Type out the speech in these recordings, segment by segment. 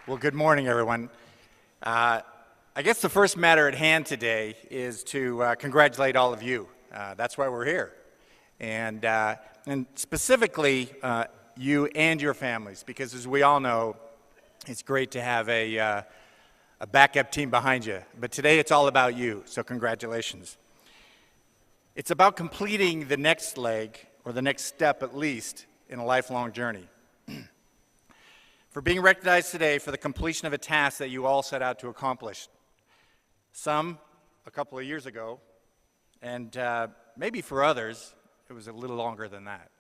Well, good morning, everyone. I guess the first matter at hand today is to congratulate all of you. That's why we're here. And specifically, you and your families, because as we all know, it's great to have a backup team behind you. But today it's all about you, so congratulations. It's about completing the next leg, or the next step at least, in a lifelong journey. For being recognized today for the completion of a task that you all set out to accomplish. Some a couple of years ago, and maybe for others, it was a little longer than that.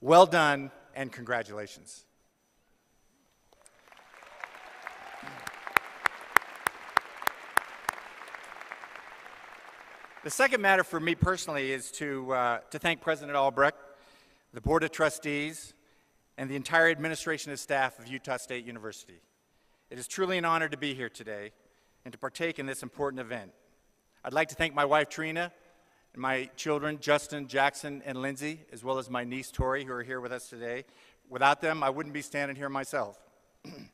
Well done, and congratulations. The second matter for me personally is to thank President Albrecht, the Board of Trustees, and the entire administration and staff of Utah State University. It is truly an honor to be here today and to partake in this important event. I'd like to thank my wife, Trina, and my children, Justin, Jackson, and Lindsay, as well as my niece, Tori, who are here with us today. Without them, I wouldn't be standing here myself. And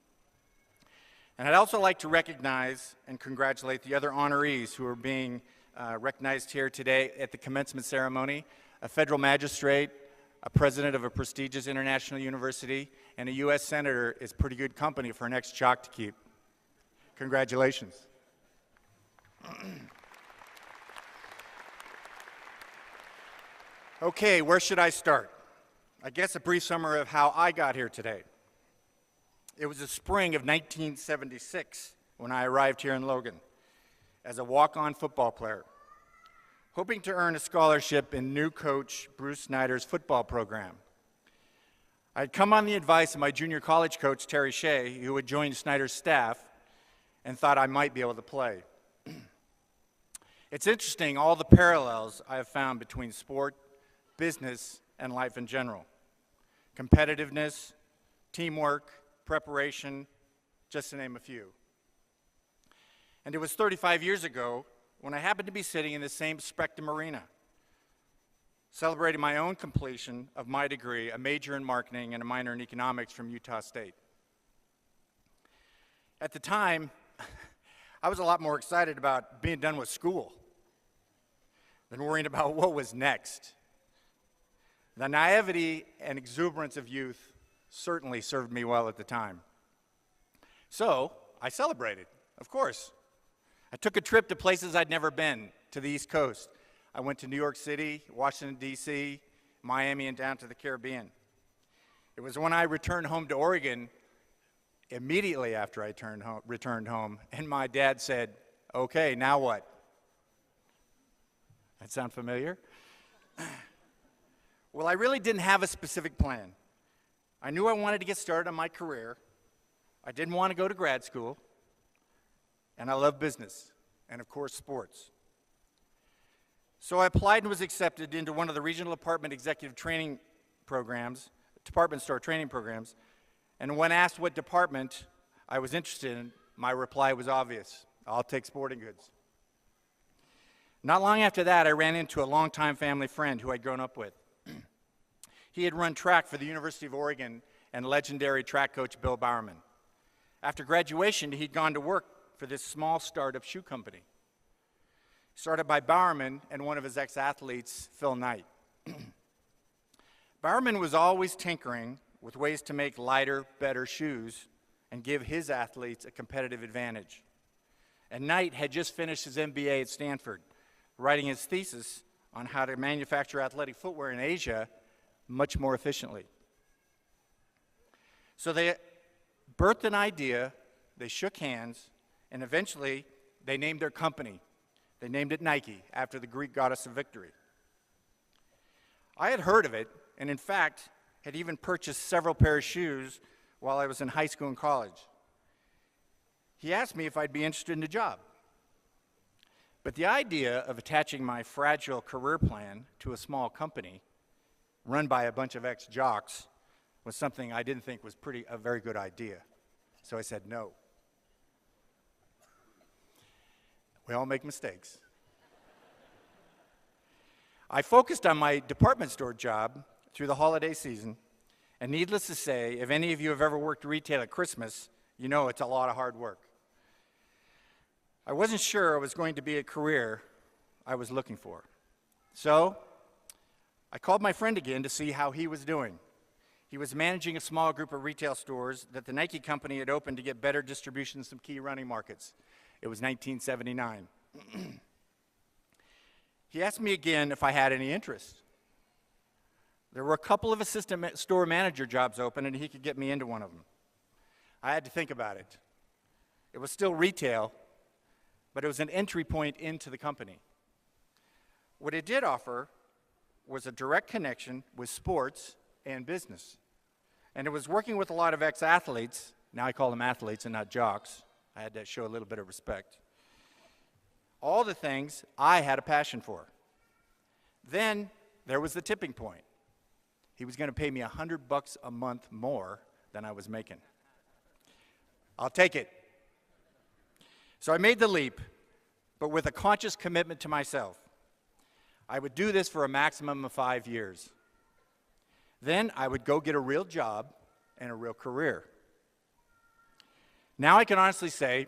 I'd also like to recognize and congratulate the other honorees who are being recognized here today at the commencement ceremony: a federal magistrate, a president of a prestigious international university, and a U.S. senator is pretty good company for an ex-jock to keep. Congratulations. Okay, where should I start? I guess a brief summary of how I got here today. It was the spring of 1976 when I arrived here in Logan as a walk-on football player, hoping to earn a scholarship in new coach Bruce Snyder's football program. I had come on the advice of my junior college coach, Terry Shea, who had joined Snyder's staff, and thought I might be able to play. It's interesting, all the parallels I have found between sport, business, and life in general. Competitiveness, teamwork, preparation, just to name a few. And it was 35 years ago when I happened to be sitting in the same Spectrum Arena, celebrating my own completion of my degree, a major in marketing and a minor in economics from Utah State. At the time, I was a lot more excited about being done with school than worrying about what was next. The naivety and exuberance of youth certainly served me well at the time. So I celebrated, of course. I took a trip to places I'd never been, to the East Coast. I went to New York City, Washington, D.C., Miami, and down to the Caribbean. It was when I returned home to Oregon, immediately after I returned home, and my dad said, "Okay, now what?" That sound familiar? Well, I really didn't have a specific plan. I knew I wanted to get started on my career. I didn't want to go to grad school. And I love business, and of course, sports. So I applied and was accepted into one of the regional department executive training programs, department store training programs, and when asked what department I was interested in, my reply was obvious: I'll take sporting goods. Not long after that, I ran into a longtime family friend who I'd grown up with. He had run track for the University of Oregon and legendary track coach Bill Bowerman. After graduation, he'd gone to work for this small startup shoe company, started by Bowerman and one of his ex-athletes, Phil Knight. Bowerman was always tinkering with ways to make lighter, better shoes and give his athletes a competitive advantage. And Knight had just finished his MBA at Stanford, writing his thesis on how to manufacture athletic footwear in Asia much more efficiently. So they birthed an idea, they shook hands, and eventually, they named their company. They named it Nike, after the Greek goddess of victory. I had heard of it, and in fact, had even purchased several pairs of shoes while I was in high school and college. He asked me if I'd be interested in the job. But the idea of attaching my fragile career plan to a small company run by a bunch of ex-jocks was something I didn't think was a very good idea. So I said no. We all make mistakes. I focused on my department store job through the holiday season And needless to say, if any of you have ever worked retail at Christmas, you know it's a lot of hard work. I wasn't sure it was going to be a career I was looking for. So I called my friend again to see how he was doing. He was managing a small group of retail stores that the Nike company had opened to get better distribution in some key running markets. It was 1979. He asked me again if I had any interest. There were a couple of assistant store manager jobs open, and he could get me into one of them. I had to think about it. It was still retail, but it was an entry point into the company. What it did offer was a direct connection with sports and business. And it was working with a lot of ex-athletes. Now I call them athletes and not jocks. I had to show a little bit of respect. All the things I had a passion for. Then there was the tipping point. He was going to pay me $100 a month more than I was making. I'll take it. So I made the leap, but with a conscious commitment to myself. I would do this for a maximum of 5 years. Then I would go get a real job and a real career. Now I can honestly say,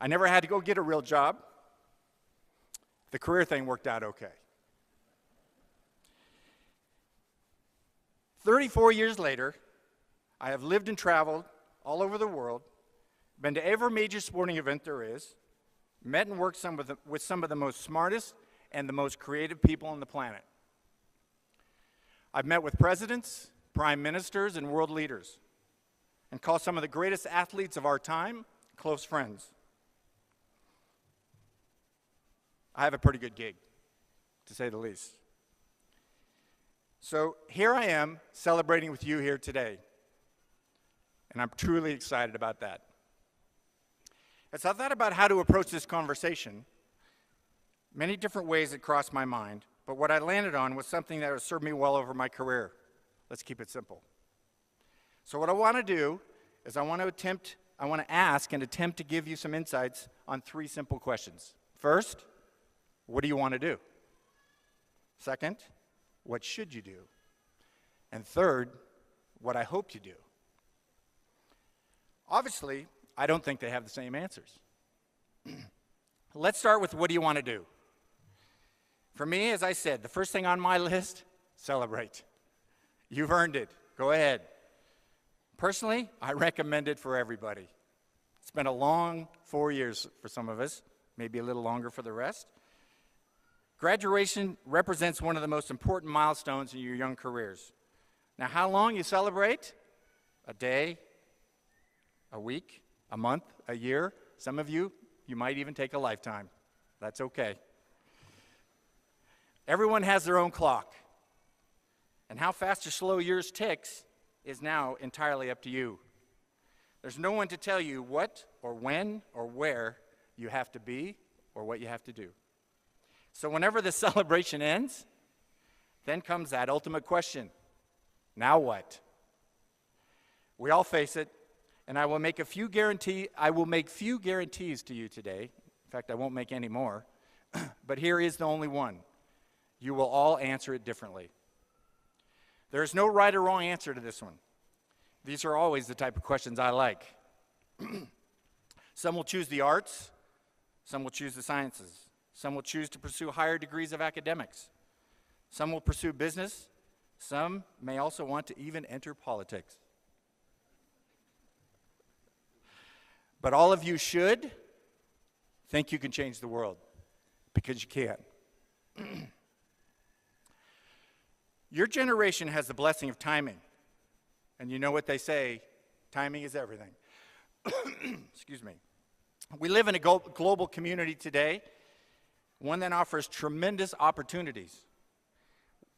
I never had to go get a real job. The career thing worked out okay. 34 years later, I have lived and traveled all over the world, been to every major sporting event there is, met and worked with some of the most smartest and the most creative people on the planet. I've met with presidents, prime ministers, and world leaders, and call some of the greatest athletes of our time close friends. I have a pretty good gig, to say the least. So here I am celebrating with you here today, and I'm truly excited about that. As I thought about how to approach this conversation, many different ways had crossed my mind, but what I landed on was something that has served me well over my career. Let's keep it simple. So what I want to do is I want to ask and attempt to give you some insights on 3 simple questions. First, what do you want to do? Second, what should you do? And third, what I hope you do. Obviously, I don't think they have the same answers. Let's start with what do you want to do? For me, as I said, the first thing on my list, celebrate. You've earned it. Go ahead. Personally, I recommend it for everybody. It's been a long 4 years for some of us, maybe a little longer for the rest. Graduation represents one of the most important milestones in your young careers. Now, how long you celebrate? A day, a week, a month, a year. Some of you might even take a lifetime. That's okay. Everyone has their own clock. And how fast or slow yours ticks is now entirely up to you. There's no one to tell you what or when or where you have to be or what you have to do. So whenever the celebration ends, then comes that ultimate question. Now what? We all face it, and I will make few guarantees to you today. In fact, I won't make any more. But here is the only one. You will all answer it differently. There is no right or wrong answer to this one. These are always the type of questions I like. Some will choose the arts. Some will choose the sciences. Some will choose to pursue higher degrees of academics. Some will pursue business. Some may also want to even enter politics. But all of you should think you can change the world, because you can. Your generation has the blessing of timing. And you know what they say, timing is everything. Excuse me. We live in a global community today, one that offers tremendous opportunities.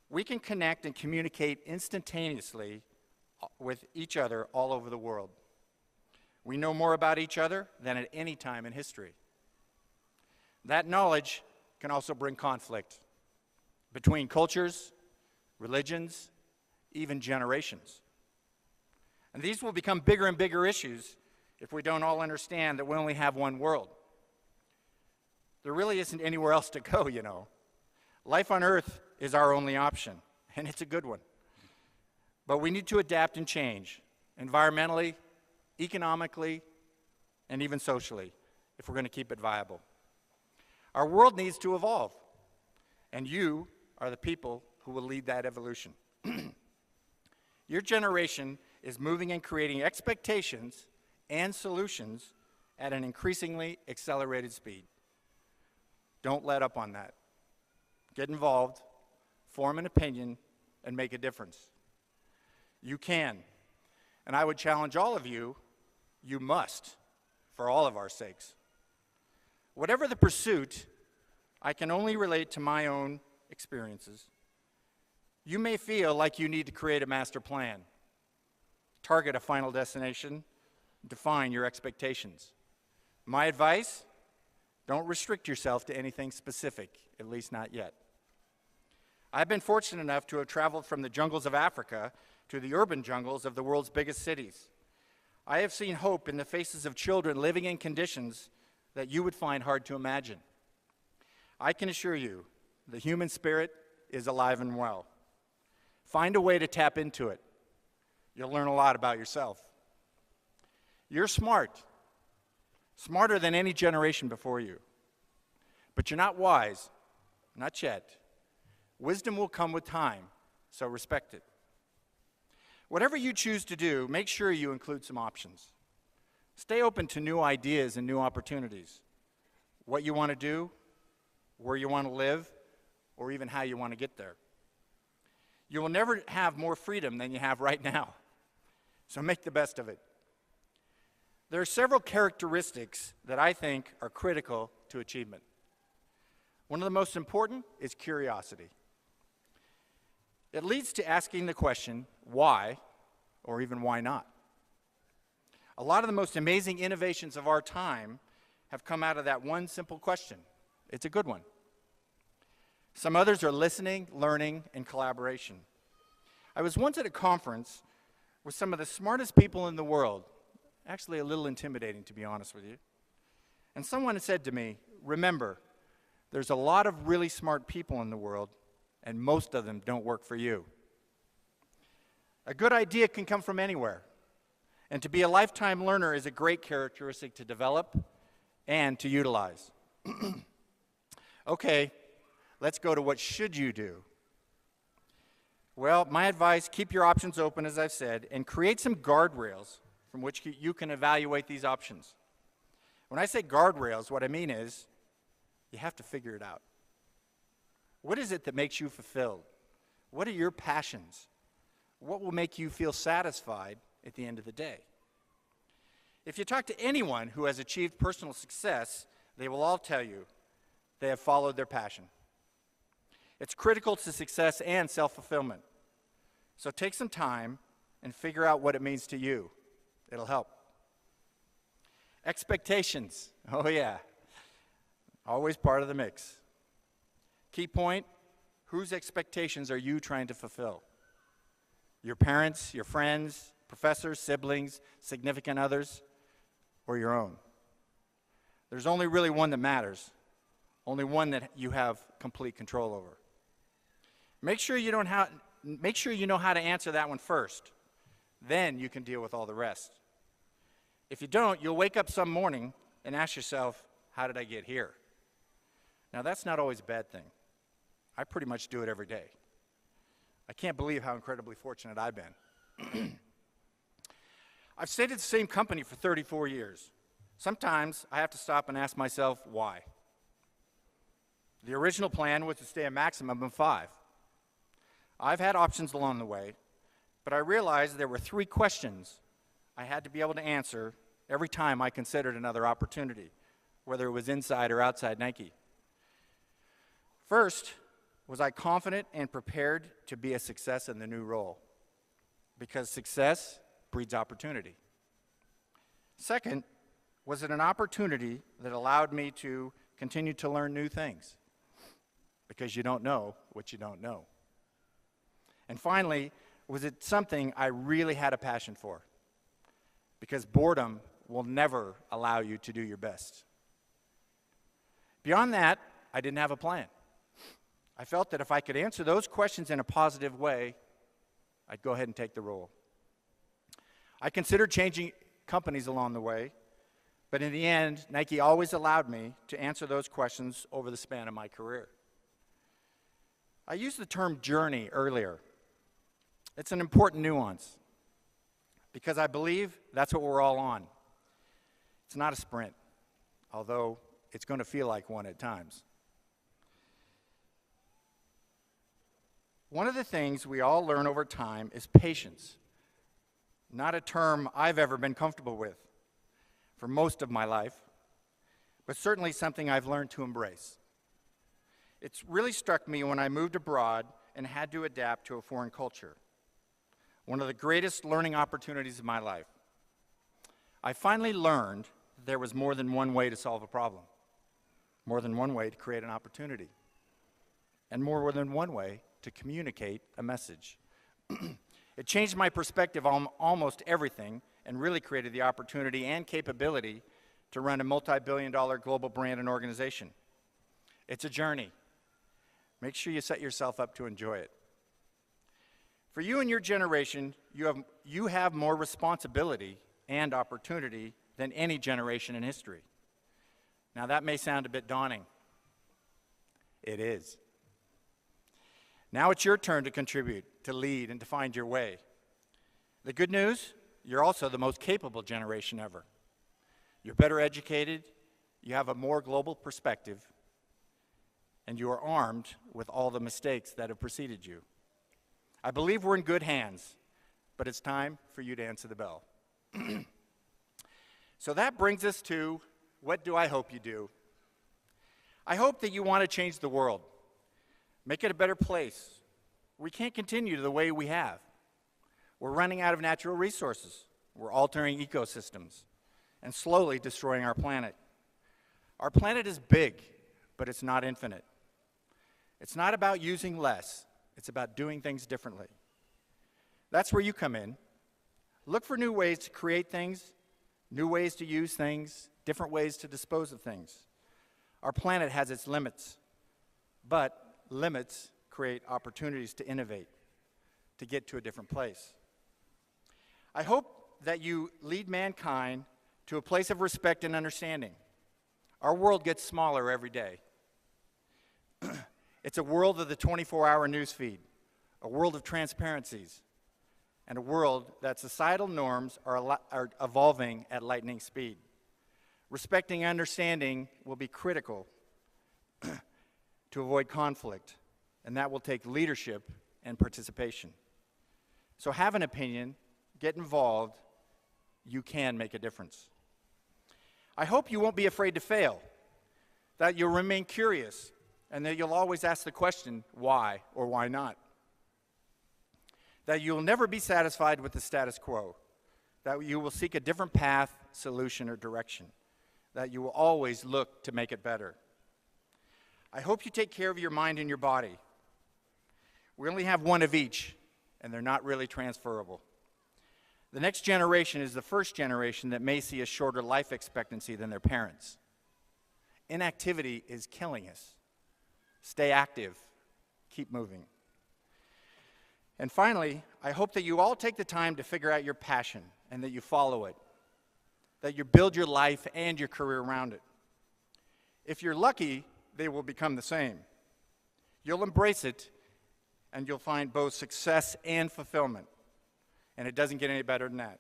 We can connect and communicate instantaneously with each other all over the world. We know more about each other than at any time in history. That knowledge can also bring conflict between cultures, religions, even generations. And these will become bigger and bigger issues if we don't all understand that we only have one world. There really isn't anywhere else to go, you know. Life on Earth is our only option, and it's a good one. But we need to adapt and change, environmentally, economically, and even socially, if we're going to keep it viable. Our world needs to evolve, and you are the people who will lead that evolution. Your generation is moving and creating expectations and solutions at an increasingly accelerated speed. Don't let up on that. Get involved, form an opinion, and make a difference. You can, and I would challenge all of you, you must, for all of our sakes. Whatever the pursuit, I can only relate to my own experiences. You may feel like you need to create a master plan, target a final destination, define your expectations. My advice, don't restrict yourself to anything specific, at least not yet. I've been fortunate enough to have traveled from the jungles of Africa to the urban jungles of the world's biggest cities. I have seen hope in the faces of children living in conditions that you would find hard to imagine. I can assure you, the human spirit is alive and well. Find a way to tap into it. You'll learn a lot about yourself. You're smart, smarter than any generation before you. But you're not wise, not yet. Wisdom will come with time, so respect it. Whatever you choose to do, make sure you include some options. Stay open to new ideas and new opportunities. What you want to do, where you want to live, or even how you want to get there. You will never have more freedom than you have right now, so make the best of it. There are several characteristics that I think are critical to achievement. One of the most important is curiosity. It leads to asking the question, why, or even why not? A lot of the most amazing innovations of our time have come out of that one simple question. It's a good one. Some others are listening, learning, and collaboration. I was once at a conference with some of the smartest people in the world, actually a little intimidating, to be honest with you. And someone said to me, remember, there's a lot of really smart people in the world, and most of them don't work for you. A good idea can come from anywhere, and to be a lifetime learner is a great characteristic to develop and to utilize. Okay, let's go to what should you do. Well, my advice, keep your options open, as I've said, and create some guardrails from which you can evaluate these options. When I say guardrails, what I mean is you have to figure it out. What is it that makes you fulfilled? What are your passions? What will make you feel satisfied at the end of the day? If you talk to anyone who has achieved personal success, they will all tell you they have followed their passion. It's critical to success and self-fulfillment. So take some time and figure out what it means to you. It'll help. Expectations. Oh yeah. Always part of the mix. Key point, whose expectations are you trying to fulfill? Your parents, your friends, professors, siblings, significant others, or your own? There's only really one that matters, only one that you have complete control over. Make sure you know how to answer that one first. Then you can deal with all the rest. If you don't, you'll wake up some morning and ask yourself, how did I get here? Now, that's not always a bad thing. I pretty much do it every day. I can't believe how incredibly fortunate I've been. I've stayed at the same company for 34 years. Sometimes I have to stop and ask myself, why? The original plan was to stay a maximum of 5. I've had options along the way, but I realized there were 3 questions I had to be able to answer every time I considered another opportunity, whether it was inside or outside Nike. First, was I confident and prepared to be a success in the new role? Because success breeds opportunity. Second, was it an opportunity that allowed me to continue to learn new things? Because you don't know what you don't know. And finally, was it something I really had a passion for? Because boredom will never allow you to do your best. Beyond that, I didn't have a plan. I felt that if I could answer those questions in a positive way, I'd go ahead and take the role. I considered changing companies along the way, but in the end, Nike always allowed me to answer those questions over the span of my career. I used the term journey earlier. It's an important nuance because I believe that's what we're all on. It's not a sprint, although it's going to feel like one at times. One of the things we all learn over time is patience. Not a term I've ever been comfortable with for most of my life, but certainly something I've learned to embrace. It's really struck me when I moved abroad and had to adapt to a foreign culture. One of the greatest learning opportunities of my life. I finally learned there was more than one way to solve a problem, more than one way to create an opportunity, and more than one way to communicate a message. It changed my perspective on almost everything and really created the opportunity and capability to run a multi-billion-dollar global brand and organization. It's a journey. Make sure you set yourself up to enjoy it. For you and your generation, you have more responsibility and opportunity than any generation in history. Now that may sound a bit daunting. It is. Now it's your turn to contribute, to lead, and to find your way. The good news, you're also the most capable generation ever. You're better educated, you have a more global perspective, and you are armed with all the mistakes that have preceded you. I believe we're in good hands, but it's time for you to answer the bell. So that brings us to, what do I hope you do? I hope that you want to change the world. Make it a better place. We can't continue the way we have. We're running out of natural resources. We're altering ecosystems and slowly destroying our planet. Our planet is big, but it's not infinite. It's not about using less. It's about doing things differently. That's where you come in. Look for new ways to create things, new ways to use things, different ways to dispose of things. Our planet has its limits, but limits create opportunities to innovate, to get to a different place. I hope that you lead mankind to a place of respect and understanding. Our world gets smaller every day. It's a world of the 24-hour news feed, a world of transparencies, and a world that societal norms are evolving at lightning speed. Respecting and understanding will be critical to avoid conflict, and that will take leadership and participation. So have an opinion, get involved, you can make a difference. I hope you won't be afraid to fail, that you'll remain curious, and that you'll always ask the question, why or why not? That you'll never be satisfied with the status quo, that you will seek a different path, solution, or direction, that you will always look to make it better. I hope you take care of your mind and your body. We only have one of each, and they're not really transferable. The next generation is the first generation that may see a shorter life expectancy than their parents. Inactivity is killing us. Stay active. Keep moving. And finally, I hope that you all take the time to figure out your passion and that you follow it, that you build your life and your career around it. If you're lucky, they will become the same. You'll embrace it, and you'll find both success and fulfillment. And it doesn't get any better than that.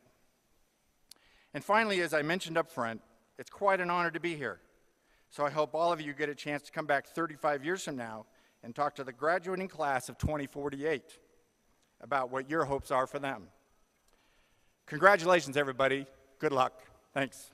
And finally, as I mentioned up front, it's quite an honor to be here. So I hope all of you get a chance to come back 35 years from now and talk to the graduating class of 2048 about what your hopes are for them. Congratulations, everybody. Good luck. Thanks.